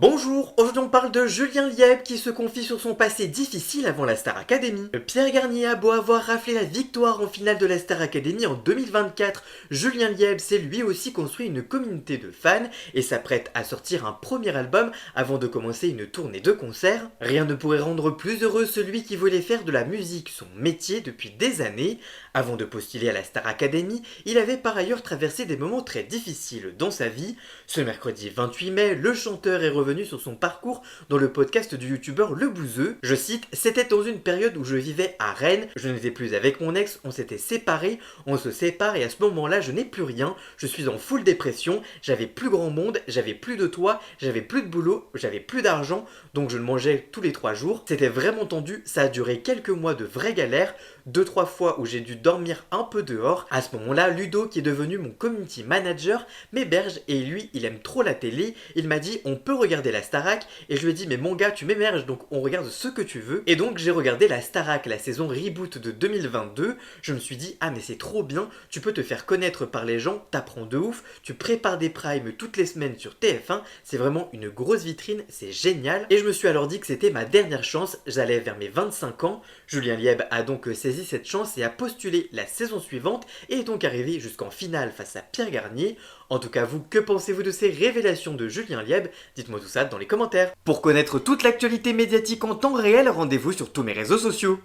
Bonjour, aujourd'hui on parle de Julien Lieb qui se confie sur son passé difficile avant la Star Academy. Pierre Garnier a beau avoir raflé la victoire en finale de la Star Academy en 2024, Julien Lieb s'est lui aussi construit une communauté de fans et s'apprête à sortir un premier album avant de commencer une tournée de concerts. Rien ne pourrait rendre plus heureux celui qui voulait faire de la musique son métier depuis des années. Avant de postuler à la Star Academy, il avait par ailleurs traversé des moments très difficiles dans sa vie. Ce mercredi 28 mai, le chanteur est revenu sur son parcours dans le podcast du youtubeur Le Bouzeux. Je cite: c'était dans une période où je vivais à Rennes, je n'étais plus avec mon ex, on s'était séparés, on se sépare et à ce moment-là je n'ai plus rien, je suis en full dépression, j'avais plus grand monde, j'avais plus de toit, j'avais plus de boulot, j'avais plus d'argent, donc je le mangeais tous les 3 jours. C'était vraiment tendu, ça a duré quelques mois de vraie galère, 2-3 fois où j'ai dû dormir un peu dehors. À ce moment-là, Ludo, qui est devenu mon community manager, m'héberge et lui, il aime trop la télé. Il m'a dit on peut regarder la Starac et je lui ai dit mais mon gars, tu m'héberges donc on regarde ce que tu veux. Et donc j'ai regardé la Starac, la saison reboot de 2022. Je me suis dit ah mais c'est trop bien, tu peux te faire connaître par les gens, t'apprends de ouf, tu prépares des primes toutes les semaines sur TF1, c'est vraiment une grosse vitrine, c'est génial. Et je me suis alors dit que c'était ma dernière chance, j'allais vers mes 25 ans. Julien Lieb a donc saisi cette chance et a postulé la saison suivante et est donc arrivé jusqu'en finale face à Pierre Garnier. En tout cas vous, que pensez-vous de ces révélations de Julien Lieb? Dites-moi tout ça dans les commentaires. Pour connaître toute l'actualité médiatique en temps réel, rendez-vous sur tous mes réseaux sociaux.